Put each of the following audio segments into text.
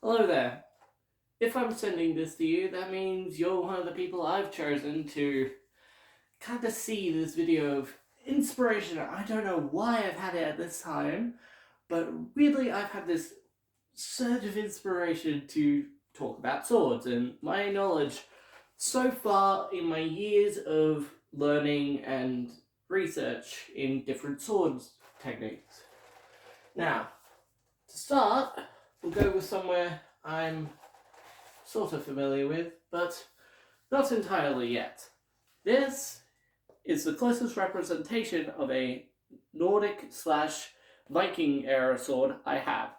Hello there. If I'm sending this to you, that means you're one of the people I've chosen to kind of see this video of inspiration. I don't know why I've had it at this time, but really I've had this surge of inspiration to talk about swords and my knowledge so far in my years of learning and research in different swords techniques. Now, to start, we'll go with somewhere I'm sort of familiar with, but not entirely yet. This is the closest representation of a Nordic slash Viking era sword I have.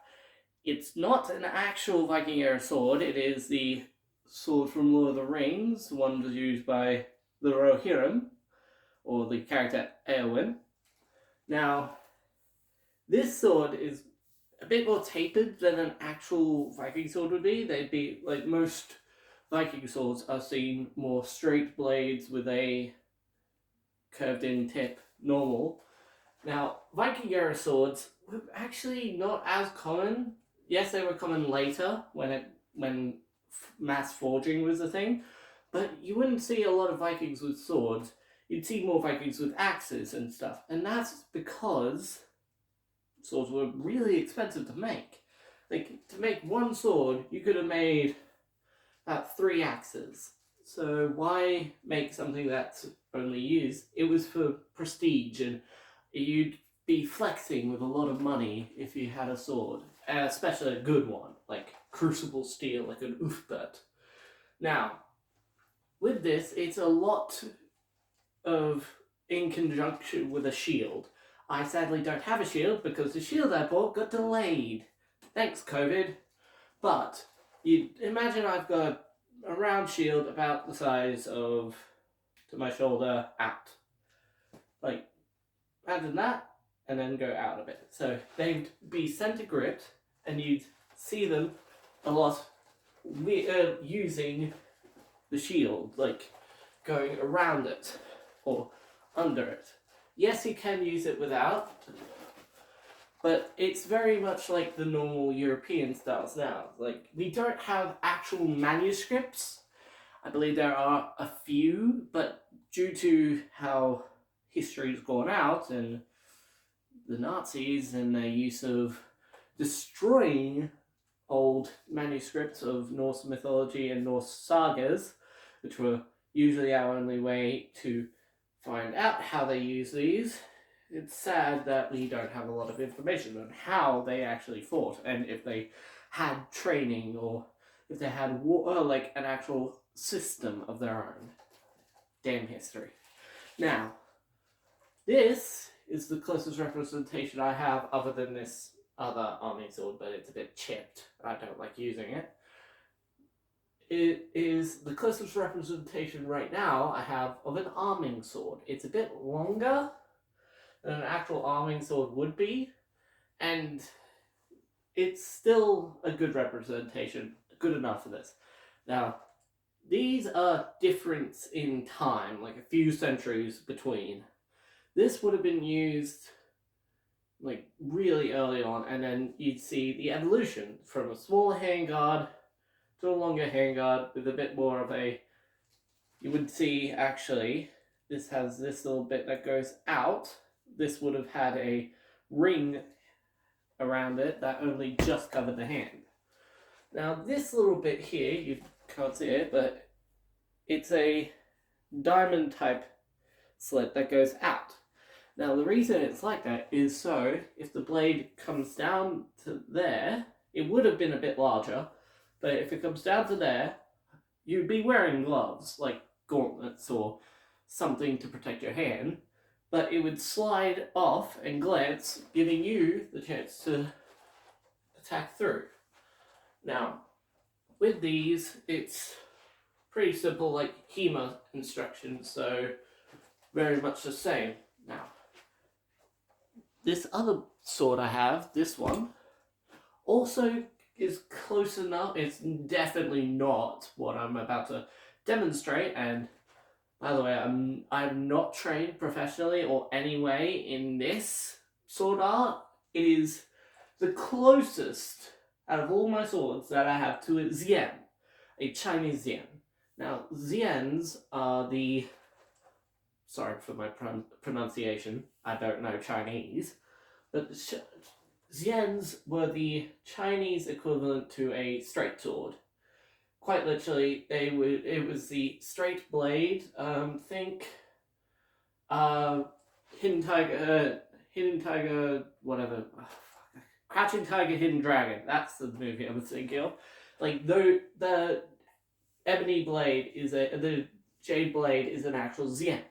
It's not an actual Viking era sword, it is the sword from Lord of the Rings, the one was used by the Rohirrim, or the character Eowyn. Now, this sword is a bit more tapered than an actual Viking sword would be. They'd be like most Viking swords are seen more straight blades with a curved in tip, normal. Now, Viking era swords were actually not as common. Yes, they were common later when mass forging was a thing, but you wouldn't see a lot of Vikings with swords. You'd see more Vikings with axes and stuff, and that's because swords were really expensive to make. Like, to make one sword, you could have made about 3 axes. So why make something that's only used? It was for prestige, and you'd be flexing with a lot of money if you had a sword, especially a good one, like crucible steel, like an Uthbert. Now, with this, it's a lot of in conjunction with a shield. I sadly don't have a shield because the shield I bought got delayed. Thanks, COVID. But you imagine I've got a round shield about the size of to my shoulder out. Like, imagine that, and then go out a bit. So they'd be center gripped, and you'd see them a lot using the shield, like going around it or under it. Yes, you can use it without, but it's very much like the normal European styles now. Like, we don't have actual manuscripts. I believe there are a few, but due to how history's gone out and the Nazis and their use of destroying old manuscripts of Norse mythology and Norse sagas, which were usually our only way to find out how they use these, it's sad that we don't have a lot of information on how they actually fought and if they had training or if they had like an actual system of their own. Damn history. Now, this is the closest representation I have other than this other army sword, but it's a bit chipped. I don't like using it. It is the closest representation right now I have of an arming sword. It's a bit longer than an actual arming sword would be, and it's still a good representation, good enough for this. Now, these are different in time, like a few centuries between. This would have been used like really early on, and then you'd see the evolution from a smaller handguard to a longer handguard with a bit more of a, you would see actually, this has this little bit that goes out. This would have had a ring around it that only just covered the hand. Now this little bit here, you can't see it, but it's a diamond type slit that goes out. Now the reason it's like that is so if the blade comes down to there, it would have been a bit larger, but if it comes down to there, you'd be wearing gloves, like gauntlets or something to protect your hand, but it would slide off and glance, giving you the chance to attack through. Now, with these, it's pretty simple, like HEMA instructions, so very much the same. Now, this other sword I have, this one, also is close enough. It's definitely not what I'm about to demonstrate, and by the way, I'm not trained professionally or any way in this sword art. It is the closest out of all my swords that I have to a Xian, a Chinese Xian. Now, Xians are the. Sorry for my pronunciation, I don't know Chinese. But Xians were the Chinese equivalent to a straight sword. Quite literally, it was the straight blade. Think Hidden Tiger, whatever. Oh, Crouching Tiger, Hidden Dragon. That's the movie I was thinking of. Like the ebony blade the jade blade is an actual Xian.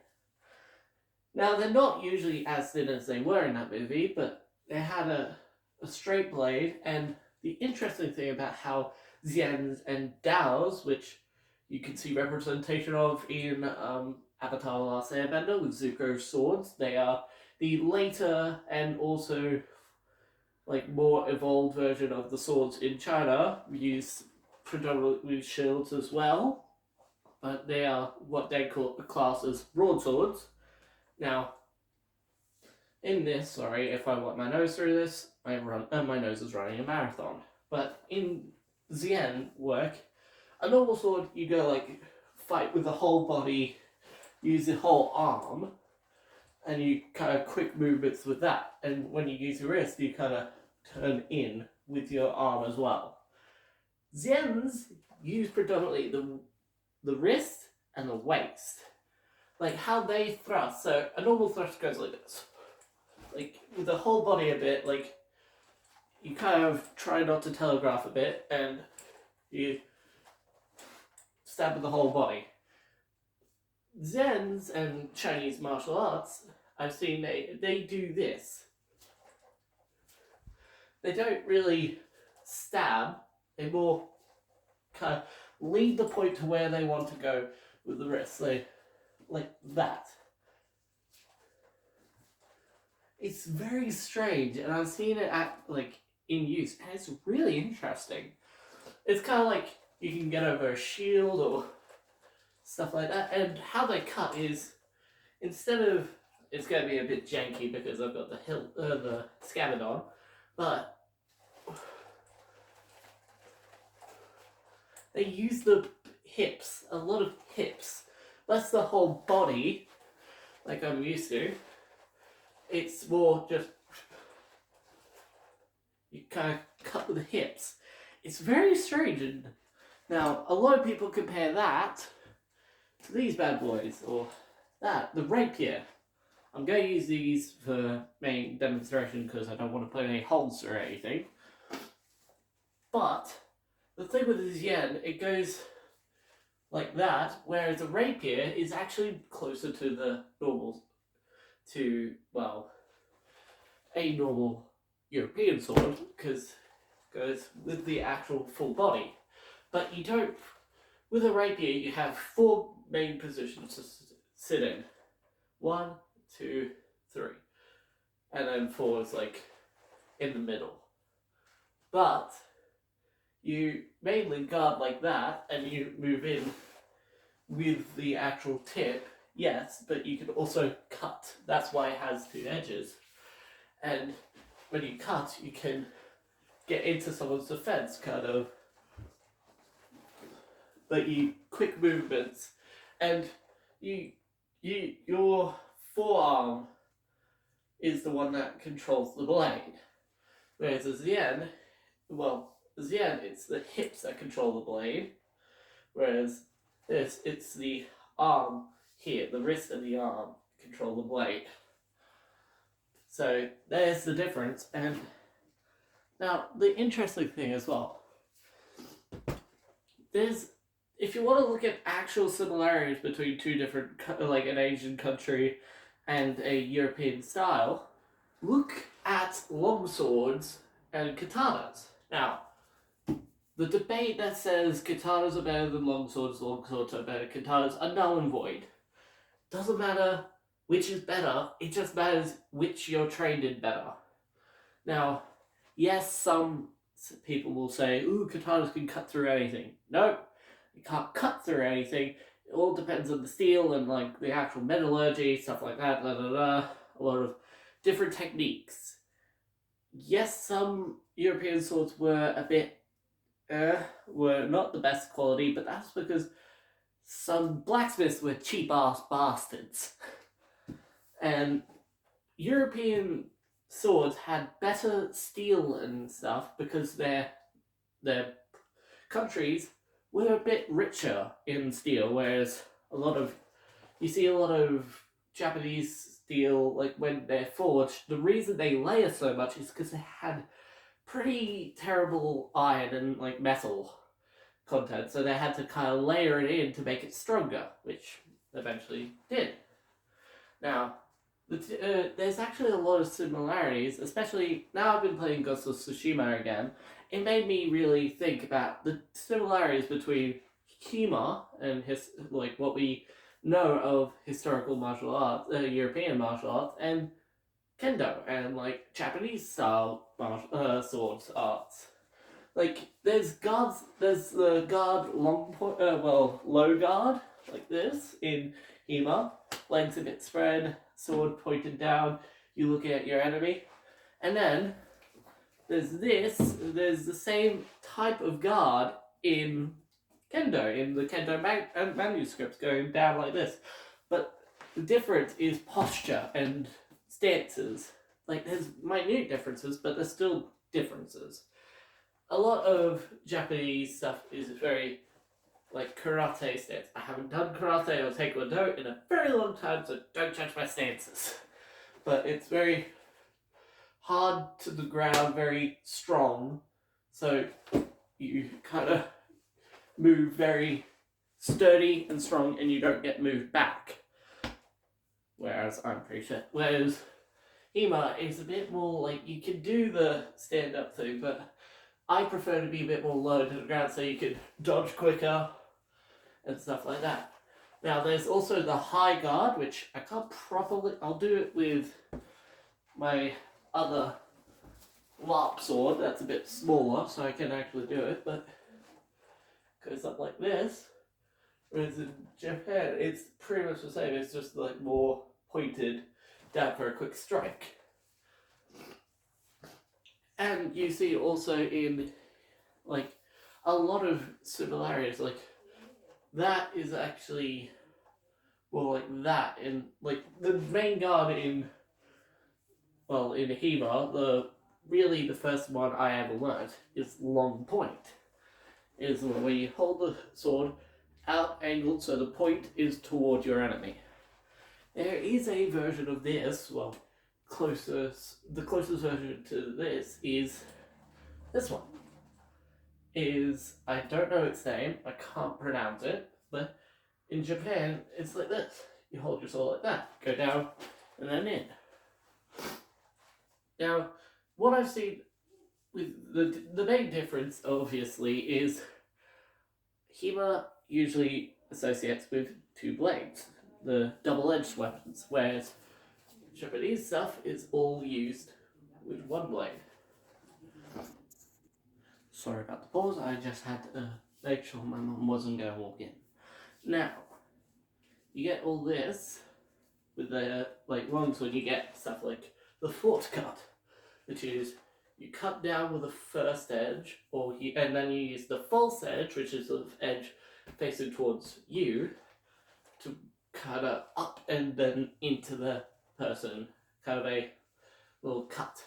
Now they're not usually as thin as they were in that movie, but they had a straight blade. And the interesting thing about how Xians and Daos, which you can see representation of in Avatar: The Last Airbender with Zuko's swords, they are the later and also like more evolved version of the swords in China. We use predominantly shields as well, but they are what they call class as broadswords. Now, in this, sorry if I want my nose through this, my nose is running a marathon. But in Xian work, a normal sword, you go like fight with the whole body, use the whole arm, and you kind of quick movements with that. And when you use your wrist, you kind of turn in with your arm as well. Xians use predominantly the wrist and the waist. Like how they thrust. So a normal thrust goes like this. Like with the whole body a bit, like you kind of try not to telegraph a bit and you stab with the whole body. Xians and Chinese martial arts, I've seen they do this. They don't really stab, they more kind of lead the point to where they want to go with the wrist. They like that. It's very strange, and I've seen it in use, and it's really interesting. It's kind of like you can get over a shield or stuff like that, and how they cut is instead of it's going to be a bit janky because I've got the scabbard on, but they use the hips, a lot of hips. That's the whole body, like I'm used to. It's more just you kind of cut with the hips. It's very strange, and now a lot of people compare that to these bad boys or that the rapier. I'm going to use these for main demonstration because I don't want to put any holes or anything. But the thing with the Xian, it goes like that, whereas a rapier is actually closer to the normal, a normal European sword, because it goes with the actual full body. But you don't, with a rapier, you have 4 main positions to sit in. 1, 2, 3. And then 4 is like in the middle. But you mainly guard like that, and you move in with the actual tip, yes, but you can also cut. That's why it has 2 edges. And when you cut, you can get into someone's defense, kind of. But you quick movements, and your forearm is the one that controls the blade. Whereas a Xian, it's the hips that control the blade, whereas it's the arm here, the wrist and the arm control the blade. So there's the difference. And now the interesting thing as well, if you want to look at actual similarities between 2 different, like an Asian country and a European style, look at longswords and katanas. Now, the debate that says katanas are better than longswords are better than katanas are null and void. Doesn't matter which is better, it just matters which you're trained in better. Now, yes, some people will say, ooh, katanas can cut through anything. No, you can't cut through anything. It all depends on the steel and like the actual metallurgy, stuff like that, a lot of different techniques. yes, some European swords were a bit, were not the best quality, but that's because some blacksmiths were cheap ass bastards. And European swords had better steel and stuff because their countries were a bit richer in steel, whereas a lot of you see a lot of Japanese steel, like when they're forged, the reason they layer so much is because they had pretty terrible iron and like metal content, so they had to kind of layer it in to make it stronger, which eventually did. Now, there's actually a lot of similarities, especially now I've been playing Ghost of Tsushima again. It made me really think about the similarities between Kima and his like what we know of historical martial arts, European martial arts, and kendo and like Japanese style swords arts. Like there's the guard long point, low guard like this in Hema, legs a bit spread, sword pointed down. You look at your enemy, and then there's the same type of guard in Kendo, in the Kendo manuscripts going down like this. But the difference is posture and stances. Like, there's minute differences, but there's still differences. A lot of Japanese stuff is very, like, karate stance. I haven't done karate or taekwondo in a very long time, so don't judge my stances. But it's very hard to the ground, very strong, so you kind of move very sturdy and strong and you don't get moved back. Whereas Hema is a bit more like you can do the stand up thing, but I prefer to be a bit more low to the ground so you can dodge quicker and stuff like that. Now there's also the high guard, which I can't properly, I'll do it with my other Welp sword that's a bit smaller so I can actually do it, but it goes up like this. Whereas in Japan, it's pretty much the same. It's just like more pointed down for a quick strike. And you see also in like a lot of similarities. Like that is actually more like that in like the main guard in Hema. The first one I ever learned is long point. Is where you hold the sword out angled so the point is toward your enemy. There is a version of this, the closest version to this is this one. I don't know its name, I can't pronounce it, but in Japan it's like this. You hold your sword like that, go down, and then in. Now, what I've seen with the main difference, obviously, is Hema usually associates with two blades, the double-edged weapons, whereas Japanese stuff is all used with one blade. Sorry about the pause, I just had to make sure my mum wasn't going to walk in. Now, you get all this with the ones when you get stuff like the fort cut, which is you cut down with the first edge, and then you use the false edge, which is the edge facing towards you, to cut up and then into the person, kind of a little cut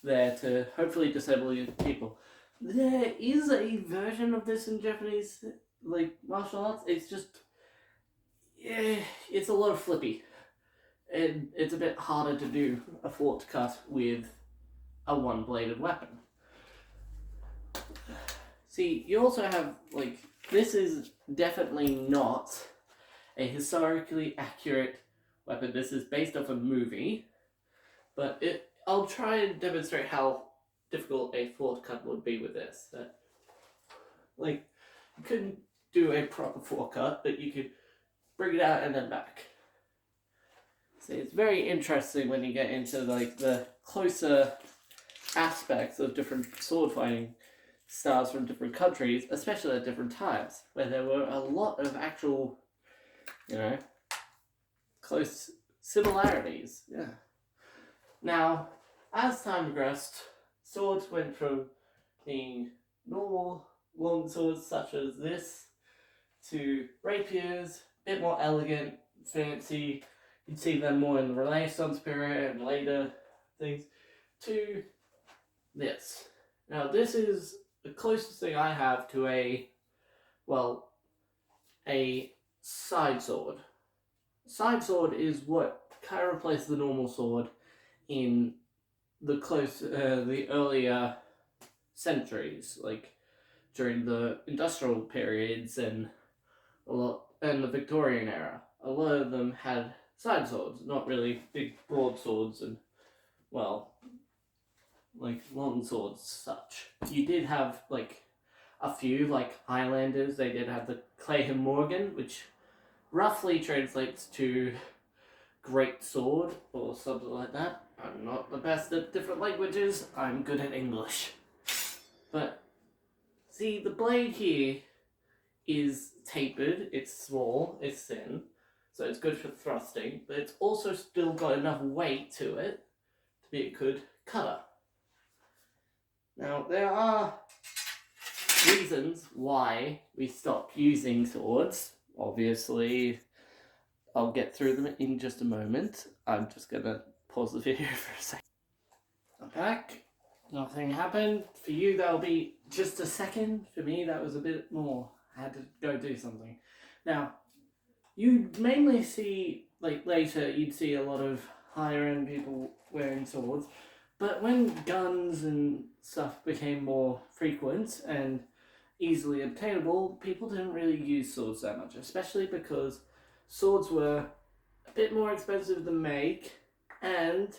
there to hopefully disable your people. There is a version of this in Japanese martial arts. It's just it's a lot of flippy, and it's a bit harder to do a fort cut with a one-bladed weapon. See, you also have this is definitely not a historically accurate weapon. This is based off a movie, but I'll try and demonstrate how difficult a fort cut would be with this. You couldn't do a proper fort cut, but you could bring it out and then back. See, it's very interesting when you get into the closer aspects of different sword fighting styles from different countries, especially at different times, where there were a lot of actual, close similarities. Yeah. Now, as time progressed, swords went from being normal long swords such as this to rapiers, a bit more elegant, fancy. You'd see them more in the Renaissance period and later things, to this. Now, this is the closest thing I have to a side sword. Side sword is what kind of replaced the normal sword in the earlier centuries, like during the industrial periods and the Victorian era. A lot of them had side swords, not really big broad swords and like long swords such. You did have like a few, like Highlanders. They did have the Clay Morgan, which roughly translates to great sword or something like that. I'm not the best at different languages. I'm good at English. But see, the blade here is tapered, it's small, it's thin, so it's good for thrusting, but it's also still got enough weight to it to be a good cutter. Now, there are reasons why we stopped using swords. Obviously, I'll get through them in just a moment. I'm just gonna pause the video for a second. I'm back. Nothing happened. For you, that'll be just a second. For me, that was a bit more. I had to go do something. Now, you'd mainly see, like later, you'd see a lot of higher end people wearing swords. But when guns and stuff became more frequent and easily obtainable, people didn't really use swords that much, especially because swords were a bit more expensive to make and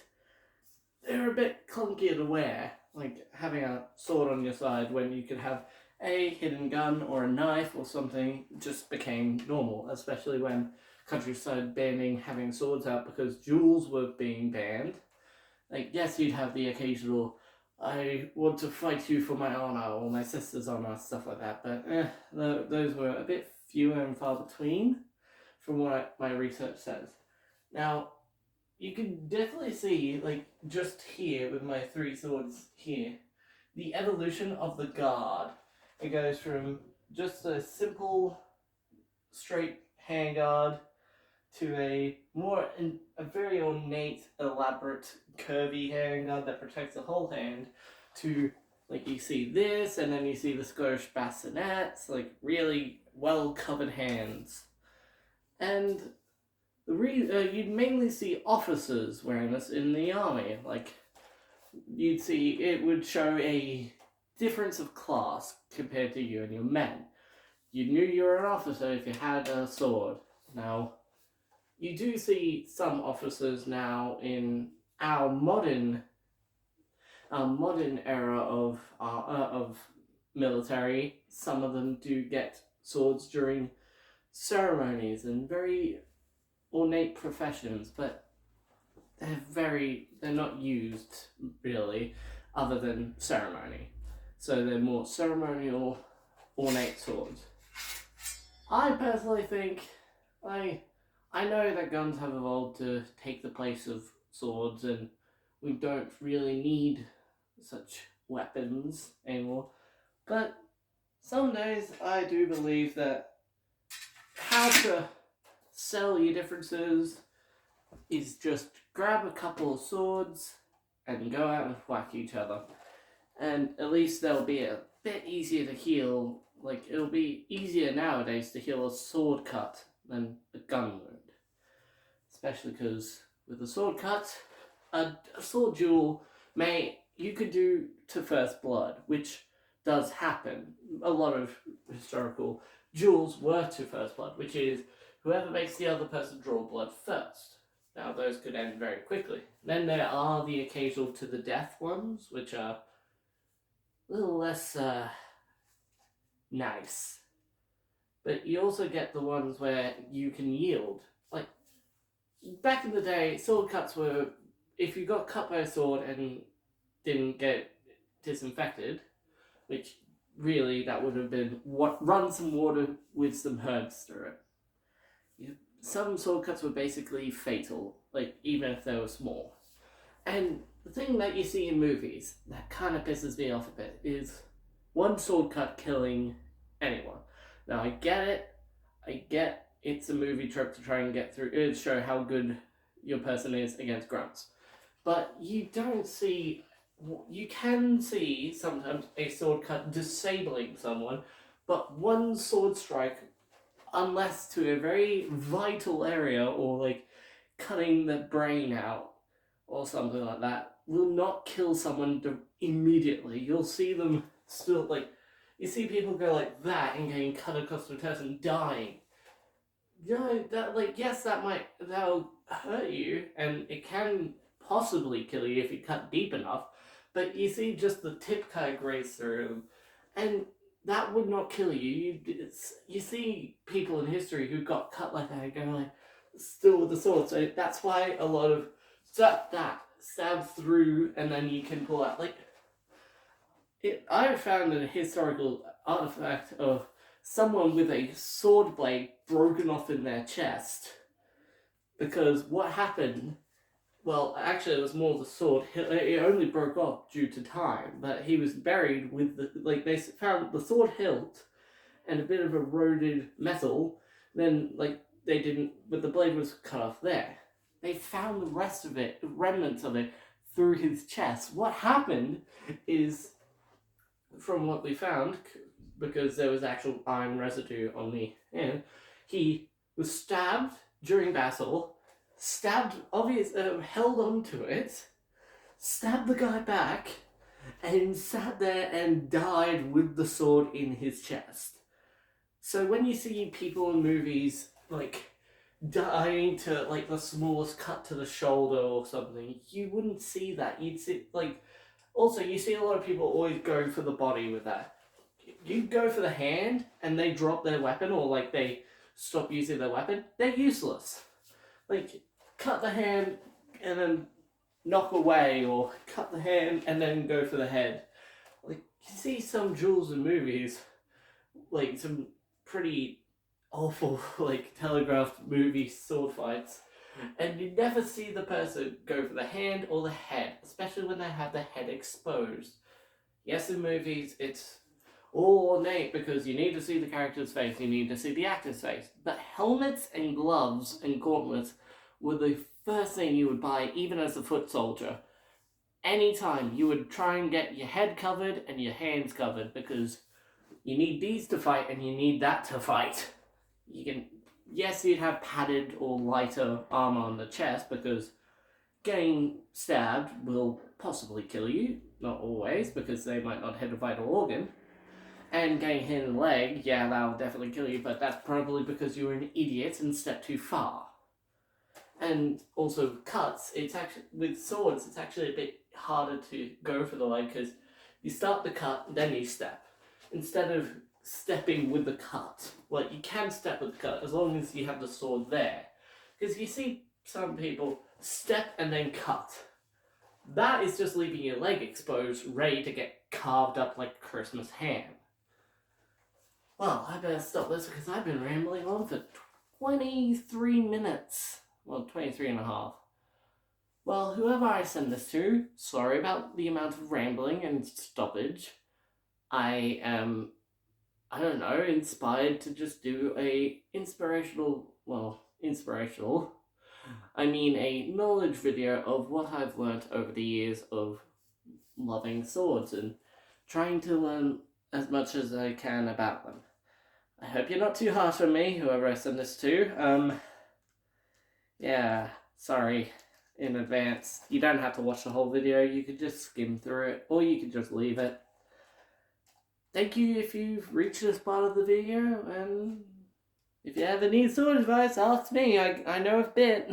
they were a bit clunkier to wear. Like having a sword on your side when you could have a hidden gun or a knife or something just became normal, especially when countries started banning having swords out because duels were being banned. Like, yes, you'd have the occasional, I want to fight you for my honor or my sister's honor, stuff like that, but those were a bit fewer and far between from what my research says. Now, you can definitely see, like, just here with my three swords here, the evolution of the guard. It goes from just a simple, straight handguard to a very ornate, elaborate, curvy handguard that protects the whole hand, to, like, you see this, and then you see the Scottish bassinets, like, really well-covered hands. And you'd mainly see officers wearing this in the army. Like, you'd see it would show a difference of class compared to you and your men. You knew you were an officer if you had a sword. Now, you do see some officers now in our modern era of military. Some of them do get swords during ceremonies and very ornate professions, but they're not used really other than ceremony. So they're more ceremonial, ornate swords. I personally think I know that guns have evolved to take the place of swords and we don't really need such weapons anymore. But some days I do believe that how to sell your differences is just grab a couple of swords and go out and whack each other. And at least they'll be a bit easier to heal. Like, it'll be easier nowadays to heal a sword cut than a gun wound. Especially because with a sword cut, a sword duel you could do to first blood, which does happen. A lot of historical duels were to first blood, which is whoever makes the other person draw blood first. Now, those could end very quickly. Then there are the occasional to the death ones, which are a little less nice. But you also get the ones where you can yield. Like, back in the day, sword cuts were, if you got cut by a sword and didn't get disinfected, which really that would have been run some water with some herbs through it. Some sword cuts were basically fatal, like even if they were small. And the thing that you see in movies that kind of pisses me off a bit is one sword cut killing anyone. Now I get it. I get it's a movie trope to try and get through to show how good your person is against grunts. But you don't see. You can see sometimes a sword cut disabling someone, but one sword strike, unless to a very vital area or like cutting the brain out or something like that, will not kill someone immediately. You'll see them still like. You see people go like that and getting cut across the chest and dying. You know, that like yes, that'll hurt you and it can possibly kill you if you cut deep enough. But you see just the tip kind of graze through, and that would not kill you. You see people in history who got cut like that and go like still with the sword. So that's why a lot of stab through and then you can pull out like. I found a historical artifact of someone with a sword blade broken off in their chest. Because what happened, well, actually it was more the sword, it only broke off due to time, but he was buried with they found the sword hilt and a bit of eroded metal, then, but the blade was cut off there. They found the rest of it, remnants of it, through his chest. What happened is, from what we found, because there was actual iron residue on the hand, he was stabbed during battle, held onto it, stabbed the guy back, and sat there and died with the sword in his chest. So when you see people in movies, dying to, the smallest cut to the shoulder or something, you wouldn't see that. You'd see, also, you see a lot of people always go for the body with that. You go for the hand, and they drop their weapon, or, they stop using their weapon, they're useless. Cut the hand, and then knock away, or cut the hand, and then go for the head. You see some duels in movies, some pretty awful, telegraphed movie sword fights, and you never see the person go for the hand or the head, especially when they have the head exposed. Yes, in movies, it's all ornate because you need to see the character's face, you need to see the actor's face. But helmets and gloves and gauntlets were the first thing you would buy, even as a foot soldier. Anytime, you would try and get your head covered and your hands covered because you need these to fight and you need that to fight. Yes, you'd have padded or lighter armor on the chest because getting stabbed will possibly kill you. Not always, because they might not hit a vital organ. And getting hit in the leg, yeah, that'll definitely kill you, but that's probably because you were an idiot and stepped too far. And also cuts, with swords, it's actually a bit harder to go for the leg because you start the cut, then you step. Instead of stepping with the cut. You can step with the cut as long as you have the sword there. Because you see some people step and then cut. That is just leaving your leg exposed, ready to get carved up like a Christmas ham. Well, I better stop this because I've been rambling on for 23 minutes. Well, 23 and a half. Well, whoever I send this to, sorry about the amount of rambling and stoppage. I am, inspired to just do a a knowledge video of what I've learnt over the years of loving swords and trying to learn as much as I can about them. I hope you're not too harsh on me, whoever I send this to. Yeah, sorry in advance. You don't have to watch the whole video, you could just skim through it, or you could just leave it. Thank you if you've reached this part of the video, and if you ever need sword advice, ask me, I know a bit.